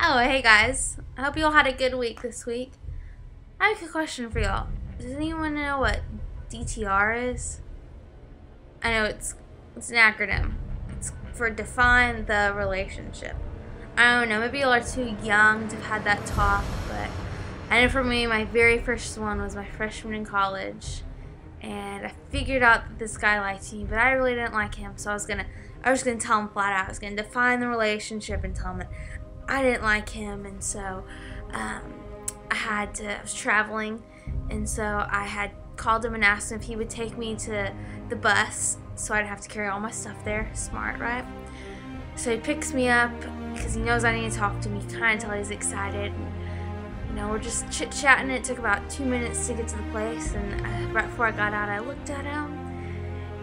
Oh, hey guys. I hope you all had a good week this week. I have a good question for y'all. Does anyone know what DTR is? I know it's an acronym. It's for define the relationship. I don't know, maybe y'all are too young to have had that talk, but I know for me, my very first one was my freshman in college. And I figured out that this guy liked me, but I really didn't like him, so I was gonna tell him flat out. I was gonna define the relationship and tell him that I didn't like him, and so I was traveling, and so I had called him and asked him if he would take me to the bus so I'd have to carry all my stuff there. Smart, right? So he picks me up because he knows I need to talk to me, kind of tell he's excited. You know, we're just chit-chatting. It took about 2 minutes to get to the place, and right before I got out, I looked at him,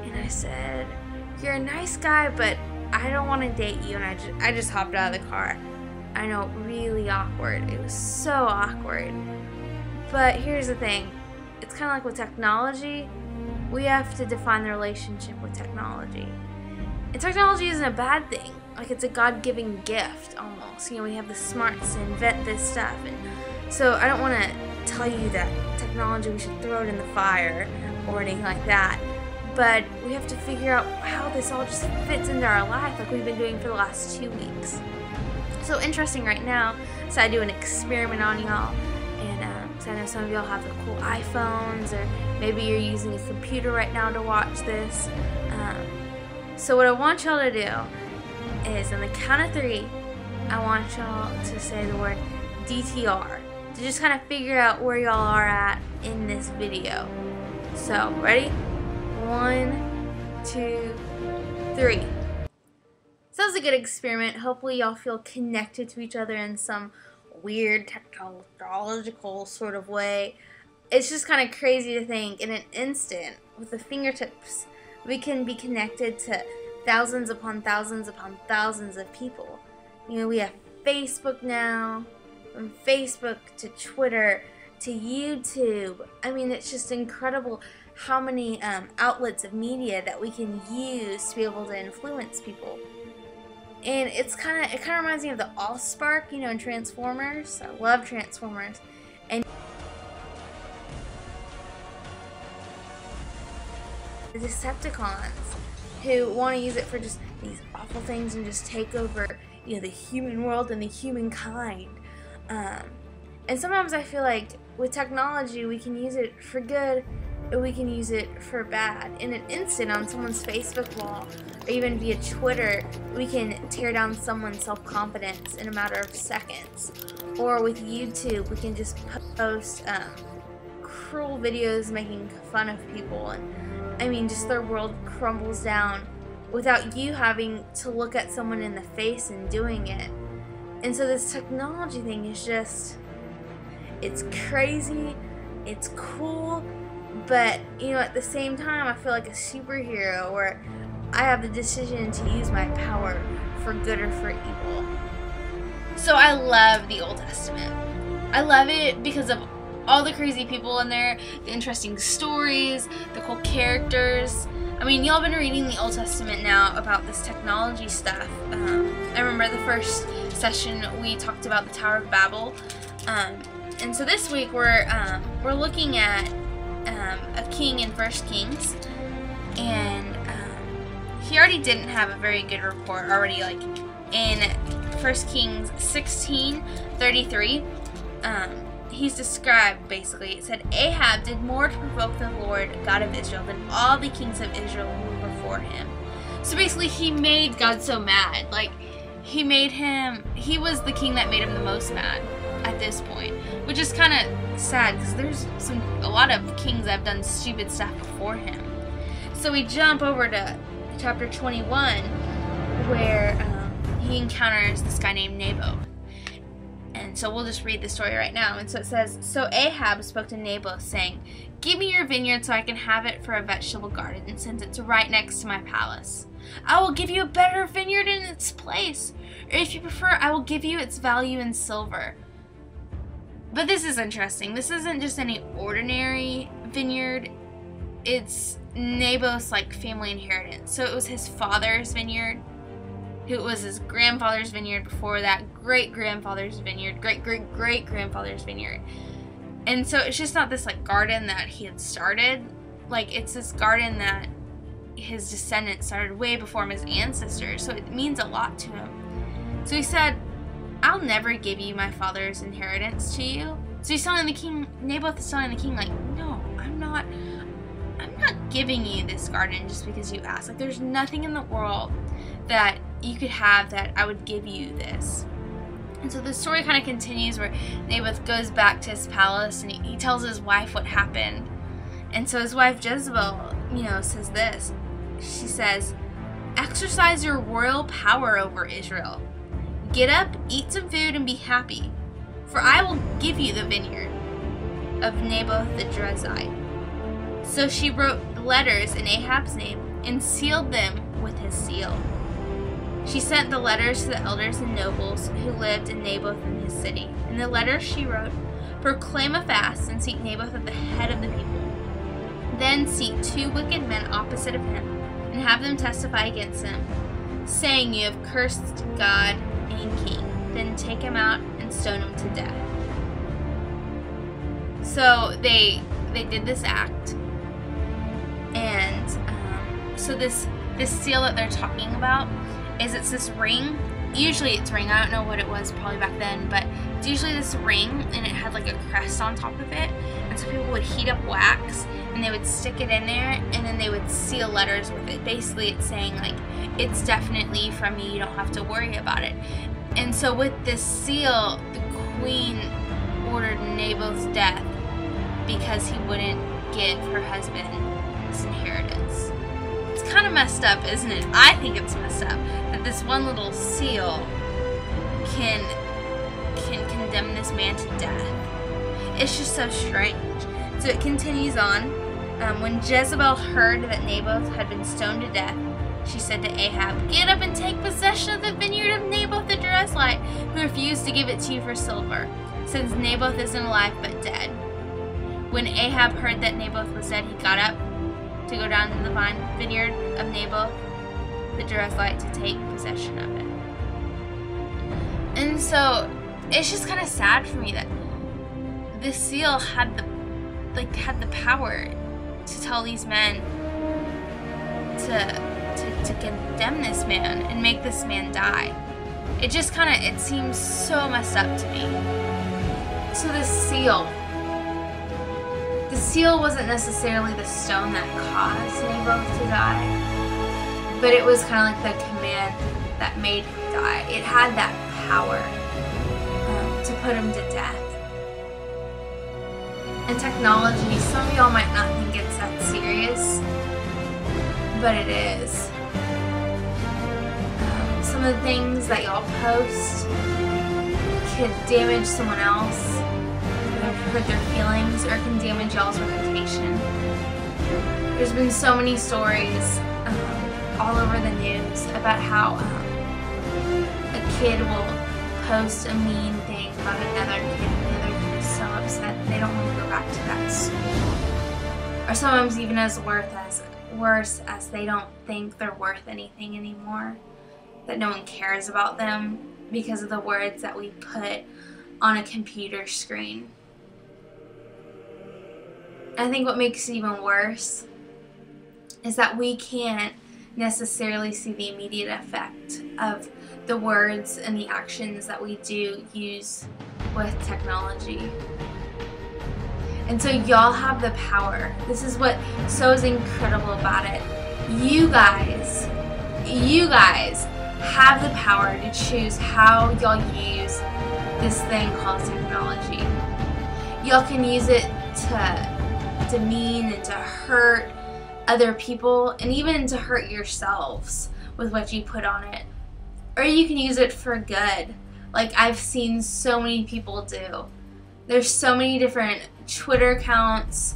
and I said, "You're a nice guy, but I don't want to date you," and I just hopped out of the car. I know, really awkward. It was so awkward. But here's the thing. It's kind of like with technology. We have to define the relationship with technology. And technology isn't a bad thing. Like, it's a God-given gift, almost. You know, we have the smarts to invent this stuff. And so I don't want to tell you that technology, we should throw it in the fire or anything like that. But we have to figure out how this all just fits into our life, like we've been doing for the last 2 weeks. So interesting right now, so I do an experiment on y'all, and so I know some of y'all have the cool iPhones, or maybe you're using a computer right now to watch this. So what I want y'all to do is, on the count of 3, I want y'all to say the word DTR, to just kind of figure out where y'all are at in this video. So, ready? 1, 2, 3. So that was a good experiment. Hopefully y'all feel connected to each other in some weird technological sort of way. It's just kind of crazy to think in an instant, with the fingertips, we can be connected to thousands upon thousands upon thousands of people. You know, we have Facebook now, from Facebook to Twitter to YouTube. I mean, it's just incredible how many outlets of media that we can use to be able to influence people. And it kind of reminds me of the Allspark, you know, in Transformers. I love Transformers. And the Decepticons, who want to use it for just these awful things and just take over, you know, the human world and the humankind. And sometimes I feel like with technology, we can use it for good, or we can use it for bad. In an instant, on someone's Facebook wall, or even via Twitter, we can tear down someone's self-confidence in a matter of seconds. Or with YouTube, we can just post cruel videos making fun of people, and I mean, just their world crumbles down without you having to look at someone in the face and doing it. And so this technology thing is just, it's crazy, it's cool, but, you know, at the same time, I feel like a superhero, where I have the decision to use my power for good or for evil. So I love the Old Testament. I love it because of all the crazy people in there, the interesting stories, the cool characters. I mean, y'all been reading the Old Testament now about this technology stuff. I remember the first session we talked about the Tower of Babel. And so this week we're looking at a king in 1 Kings, and he already didn't have a very good report already. Like in 1 Kings 16:33, he's described basically. It said, Ahab did more to provoke the Lord God of Israel than all the kings of Israel who were before him. So basically, he made God so mad. Like, he was the king that made him the most mad at this point, which is kind of sad because there's a lot of kings that have done stupid stuff before him. So we jump over to chapter 21, where he encounters this guy named Naboth. And so we'll just read the story right now. And so it says, So Ahab spoke to Naboth, saying, Give me your vineyard so I can have it for a vegetable garden, since it's right next to my palace. I will give you a better vineyard in its place. Or if you prefer, I will give you its value in silver. But this is interesting. This isn't just any ordinary vineyard. It's Naboth's, like, family inheritance. So it was his father's vineyard. who was his grandfather's vineyard before that, great-grandfather's vineyard, great-great-great-grandfather's vineyard. And so it's just not this, like, garden that he had started. Like, it's this garden that his descendants started way before his ancestors. So it means a lot to him. So he said, I'll never give you my father's inheritance to you. So he's telling the king, Naboth is telling the king, like, no, I'm not giving you this garden just because you asked. Like, there's nothing in the world that you could have that I would give you this. And so the story kind of continues where Naboth goes back to his palace and he tells his wife what happened. And so his wife Jezebel, says this. She says, exercise your royal power over Israel. Get up, eat some food, and be happy. For I will give you the vineyard of Naboth the Jezreelite. So she wrote letters in Ahab's name and sealed them with his seal. She sent the letters to the elders and nobles who lived in Naboth in his city. In the letters she wrote, proclaim a fast and seat Naboth at the head of the people. Then seat 2 wicked men opposite of him and have them testify against him, saying you have cursed God and king. Then take him out and stone him to death. So they did this act. And so this seal that they're talking about it's this ring. Usually it's ring. I don't know what it was probably back then, but it's usually this ring, and it had like a crest on top of it. And so people would heat up wax, and they would stick it in there, and then they would seal letters with it. Basically, it's saying like, it's definitely from me. You don't have to worry about it. And so with this seal, the queen ordered Naboth's death because he wouldn't give her husband his inheritance. It's kind of messed up, isn't it? I think it's messed up that this one little seal can condemn this man to death. It's just so strange. So it continues on. When Jezebel heard that Naboth had been stoned to death, she said to Ahab, get up and take possession of the vineyard of Naboth the Jezreelite, who refused to give it to you for silver, since Naboth isn't alive but dead. When Ahab heard that Naboth was dead, he got up to go down to the vineyard of Naboth the Jezreelite to take possession of it. And so it's just kind of sad for me that this seal had the power to tell these men to condemn this man and make this man die. It seems so messed up to me. So the seal wasn't necessarily the stone that caused Naboth to die, but it was kind of like the command that made him die. It had that power to put him to death. And technology, some of y'all might not think it's that serious, but it is. Some of the things that y'all post could damage someone else, or hurt their feelings, or can damage y'all's reputation. There's been so many stories all over the news about how a kid will post a mean thing about another kid, and the other kid is so upset they don't want to go back to that school. Or sometimes even as worse as they don't think they're worth anything anymore, that no one cares about them because of the words that we put on a computer screen. I think what makes it even worse is that we can't necessarily see the immediate effect of the words and the actions that we do use with technology. And so y'all have the power. This is what so is incredible about it. You guys have the power to choose how y'all use this thing called technology. Y'all can use it to demean and to hurt other people, and even to hurt yourselves with what you put on it. Or you can use it for good, like I've seen so many people do. There's so many different Twitter accounts,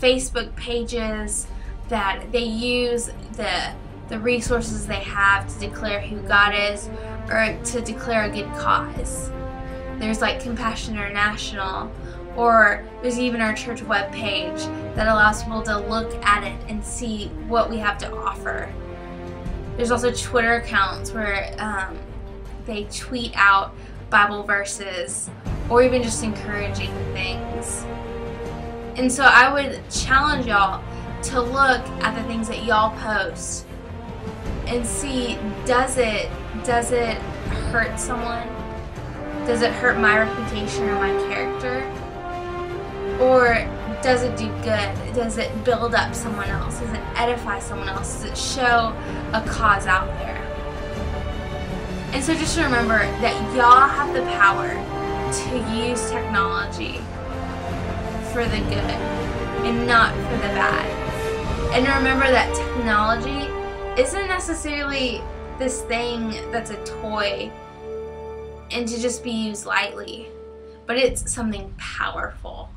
Facebook pages, that they use the resources they have to declare who God is, or to declare a good cause. There's like Compassion International, or there's even our church webpage that allows people to look at it and see what we have to offer. There's also Twitter accounts where they tweet out Bible verses or even just encouraging things. And so I would challenge y'all to look at the things that y'all post and see, does it hurt someone? Does it hurt my reputation or my character? Or does it do good? Does it build up someone else? Does it edify someone else? Does it show a cause out there? And so just remember that y'all have the power to use technology for the good and not for the bad. And remember that technology isn't necessarily this thing that's a toy and to just be used lightly, but it's something powerful.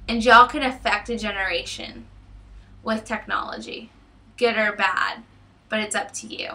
And y'all can affect a generation with technology, good or bad, but it's up to you.